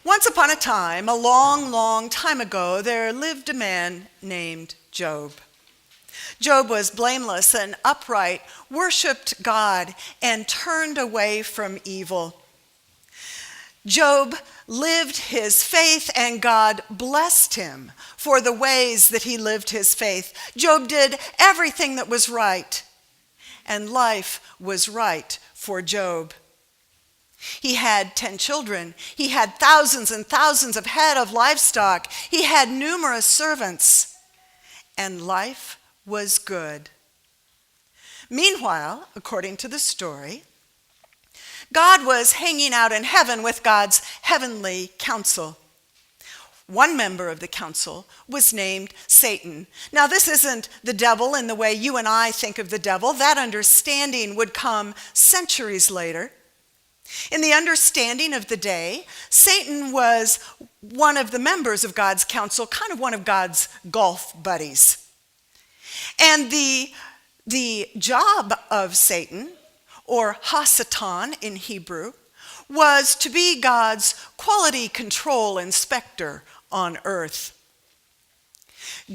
Once upon a time, a long, long time ago, there lived a man named Job. Job was blameless and upright, worshiped God, and turned away from evil. Job lived his faith, and God blessed him for the ways that he lived his faith. Job did everything that was right, and life was right for Job. He had 10 children. He had thousands and thousands of head of livestock. He had numerous servants, and life was good. Meanwhile, according to the story, God was hanging out in heaven with God's heavenly council. One member of the council was named Satan. Now, this isn't the devil in the way you and I think of the devil. That understanding would come centuries later. In the understanding of the day, Satan was one of the members of God's council, kind of one of God's golf buddies. And the job of Satan, or Hasatan in Hebrew, was to be God's quality control inspector on earth.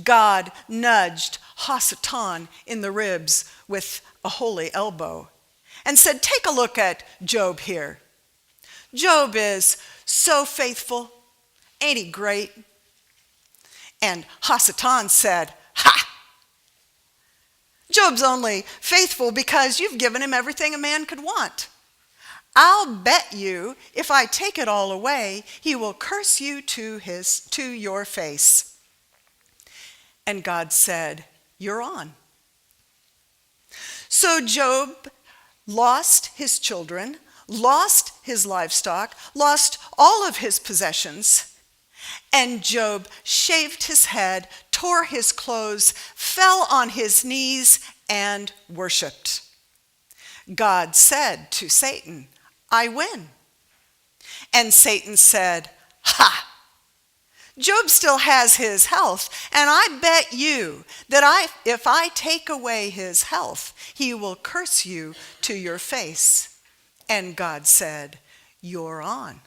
God nudged Hasatan in the ribs with a holy elbow and said, "Take a look at Job here. Job is so faithful. Ain't he great?" And Hasatan said, "Ha! Job's only faithful because you've given him everything a man could want. I'll bet you if I take it all away, he will curse you to your face." And God said, "You're on." So Job lost his children, lost his livestock, lost all of his possessions, and Job shaved his head, tore his clothes, fell on his knees, and worshiped. God said to Satan, "I win." And Satan said, "Ha! Job still has his health, and I bet you that if I take away his health, he will curse you to your face." And God said, "You're on."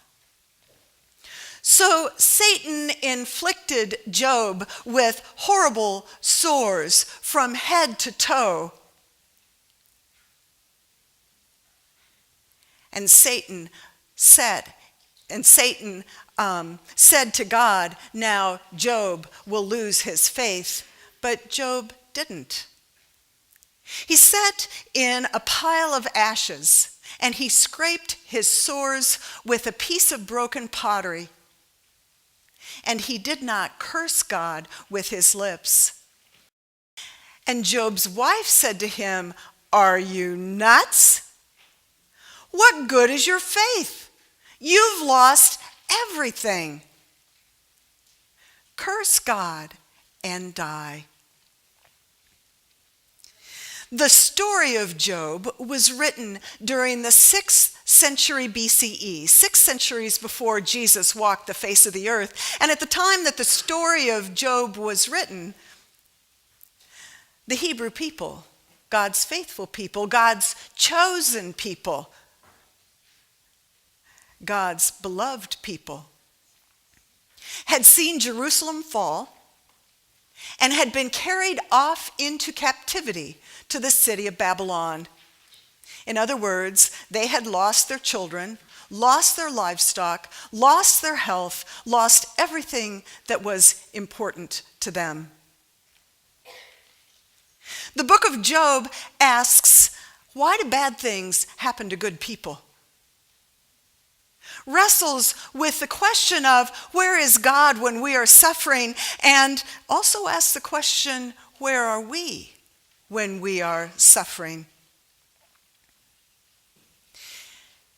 So Satan inflicted Job with horrible sores from head to toe. And Satan said to God, "Now Job will lose his faith." But Job didn't. He sat in a pile of ashes, and he scraped his sores with a piece of broken pottery. And he did not curse God with his lips. And Job's wife said to him, "Are you nuts? What good is your faith? You've lost everything. Curse God and die." The story of Job was written during the 6th century BCE, 6 centuries before Jesus walked the face of the earth. And at the time that the story of Job was written, the Hebrew people, God's faithful people, God's chosen people, God's beloved people, had seen Jerusalem fall and had been carried off into captivity to the city of Babylon. In other words, they had lost their children, lost their livestock, lost their health, lost everything that was important to them. The book of Job asks, why do bad things happen to good people? Wrestles with the question of where is God when we are suffering, and also asks the question, where are we when we are suffering?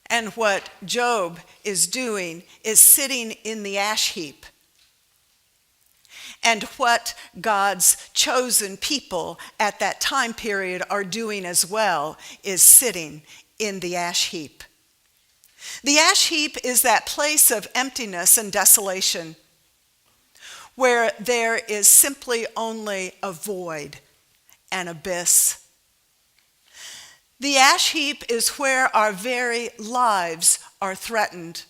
And what Job is doing is sitting in the ash heap. And what God's chosen people at that time period are doing as well is sitting in the ash heap. The ash heap is that place of emptiness and desolation where there is simply only a void, an abyss. The ash heap is where our very lives are threatened.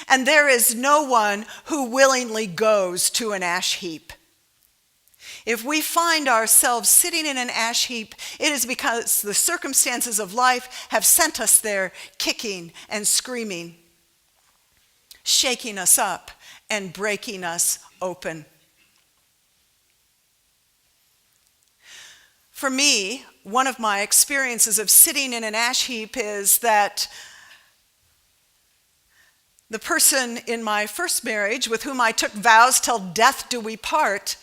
And there is no one who willingly goes to an ash heap. If we find ourselves sitting in an ash heap, it is because the circumstances of life have sent us there kicking and screaming, shaking us up and breaking us open. For me, one of my experiences of sitting in an ash heap is that the person in my first marriage with whom I took vows till death do we part,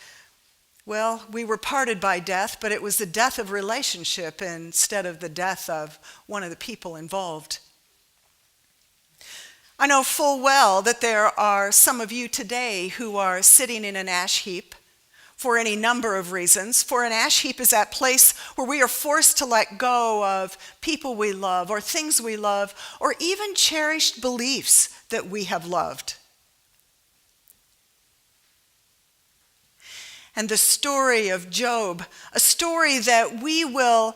well, we were parted by death, but it was the death of relationship instead of the death of one of the people involved. I know full well that there are some of you today who are sitting in an ash heap for any number of reasons. For an ash heap is that place where we are forced to let go of people we love or things we love or even cherished beliefs that we have loved. And the story of Job, a story that we will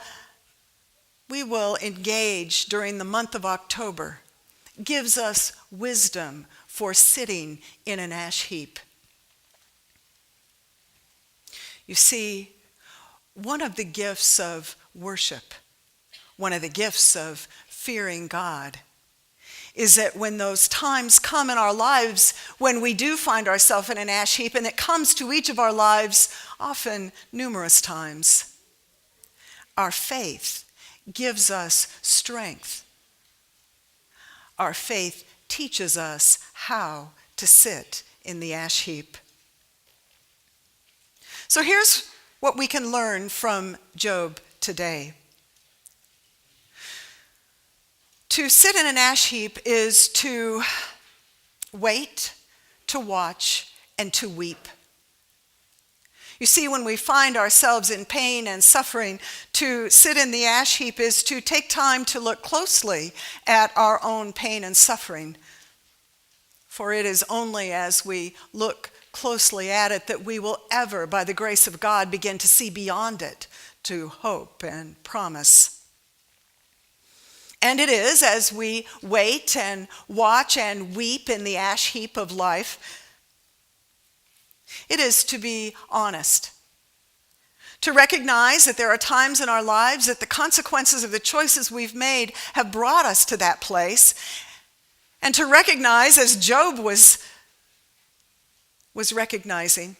engage during the month of October, gives us wisdom for sitting in an ash heap. You see, one of the gifts of worship, one of the gifts of fearing God, is that when those times come in our lives, when we do find ourselves in an ash heap, and it comes to each of our lives often numerous times, our faith gives us strength. Our faith teaches us how to sit in the ash heap. So here's what we can learn from Job today. To sit in an ash heap is to wait, to watch, and to weep. You see, when we find ourselves in pain and suffering, to sit in the ash heap is to take time to look closely at our own pain and suffering. For it is only as we look closely at it that we will ever, by the grace of God, begin to see beyond it, to hope and promise. And it is as we wait and watch and weep in the ash heap of life, it is to be honest, to recognize that there are times in our lives that the consequences of the choices we've made have brought us to that place, and to recognize, as Job was recognizing,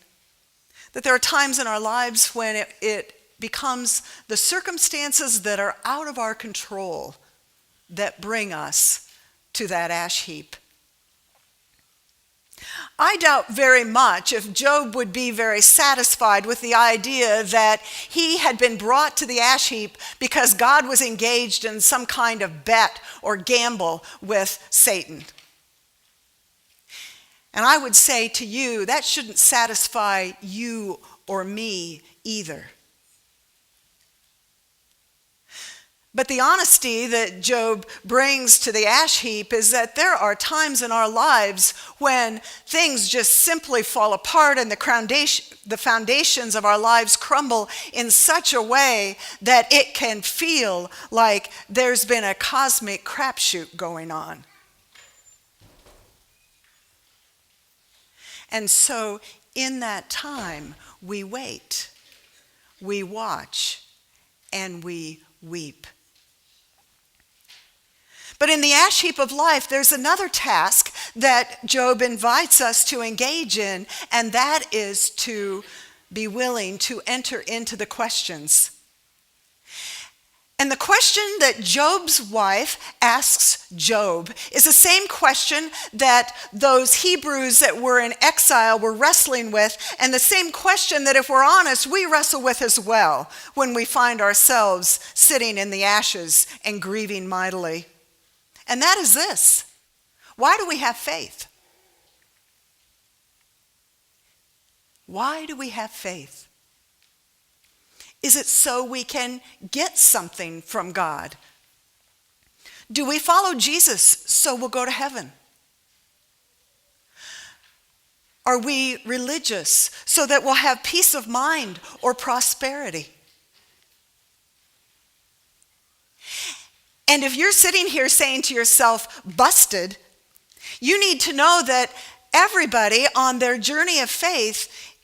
that there are times in our lives when it becomes the circumstances that are out of our control that bring us to that ash heap. I doubt very much if Job would be very satisfied with the idea that he had been brought to the ash heap because God was engaged in some kind of bet or gamble with Satan. And I would say to you, that shouldn't satisfy you or me either. But the honesty that Job brings to the ash heap is that there are times in our lives when things just simply fall apart and the foundations of our lives crumble in such a way that it can feel like there's been a cosmic crapshoot going on. And so in that time, we wait, we watch, and we weep. But in the ash heap of life, there's another task that Job invites us to engage in, and that is to be willing to enter into the questions. And the question that Job's wife asks Job is the same question that those Hebrews that were in exile were wrestling with, and the same question that, if we're honest, we wrestle with as well when we find ourselves sitting in the ashes and grieving mightily. And that is this: why do we have faith? Why do we have faith? Is it so we can get something from God? Do we follow Jesus so we'll go to heaven? Are we religious so that we'll have peace of mind or prosperity? And if you're sitting here saying to yourself, busted, You need to know that everybody on their journey of faith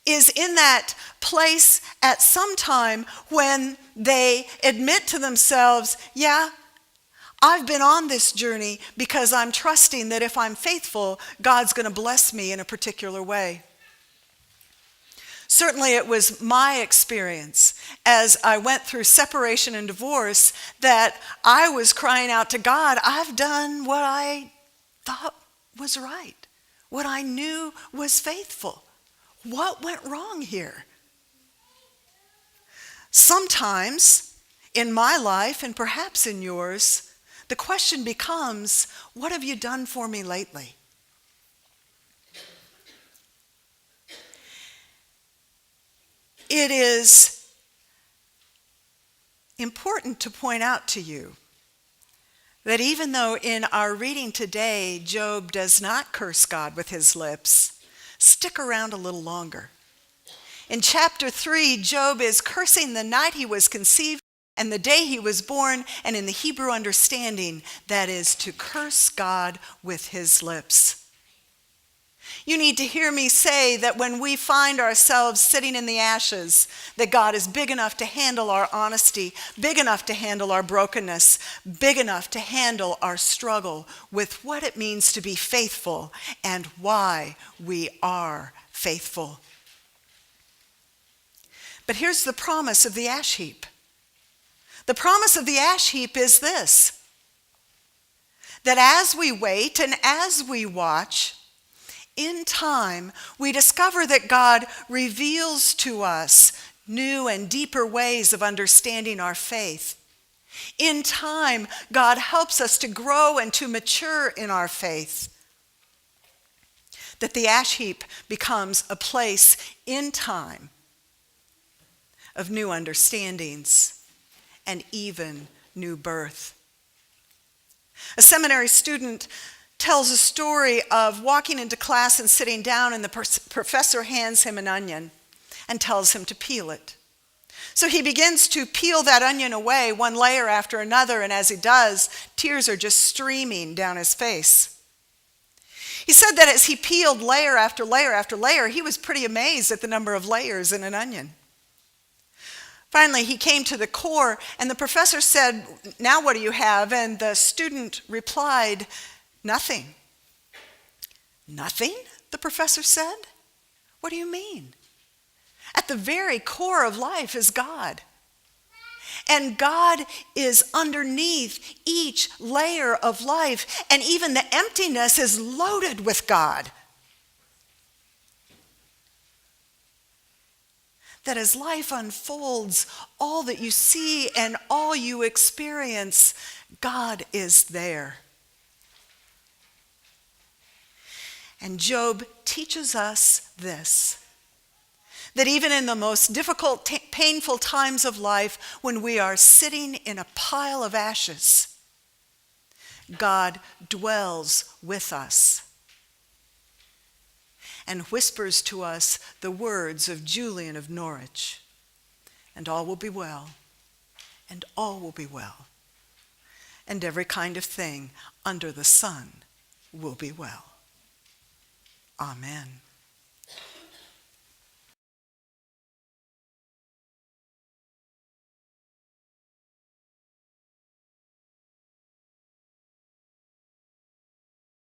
is in that place at some time when they admit to themselves, yeah, I've been on this journey because I'm trusting that if I'm faithful, God's going to bless me in a particular way. Certainly it was my experience as I went through separation and divorce that I was crying out to God, I've done what I thought was right, what I knew was faithful. What went wrong here? Sometimes in my life, and perhaps in yours, the question becomes, what have you done for me lately? It is important to point out to you that even though in our reading today, Job does not curse God with his lips, stick around a little longer. In chapter 3, Job is cursing the night he was conceived and the day he was born, and in the Hebrew understanding, that is to curse God with his lips. You need to hear me say that when we find ourselves sitting in the ashes, that God is big enough to handle our honesty, big enough to handle our brokenness, big enough to handle our struggle with what it means to be faithful and why we are faithful. But here's the promise of the ash heap. The promise of the ash heap is this, that as we wait and as we watch, in time, we discover that God reveals to us new and deeper ways of understanding our faith. In time, God helps us to grow and to mature in our faith. That the ash heap becomes a place in time of new understandings and even new birth. A seminary student tells a story of walking into class and sitting down, and the professor hands him an onion and tells him to peel it. So he begins to peel that onion away, one layer after another, and as he does, tears are just streaming down his face. He said that as he peeled layer after layer after layer, he was pretty amazed at the number of layers in an onion. Finally, he came to the core, and the professor said, "Now what do you have?" And the student replied, "Nothing." "Nothing?" the professor said. "What do you mean?" At the very core of life is God. And God is underneath each layer of life, and even the emptiness is loaded with God. That as life unfolds, all that you see and all you experience, God is there. And Job teaches us this, that even in the most difficult, painful times of life, when we are sitting in a pile of ashes, God dwells with us and whispers to us the words of Julian of Norwich, "And all will be well, and all will be well, and every kind of thing under the sun will be well." Amen.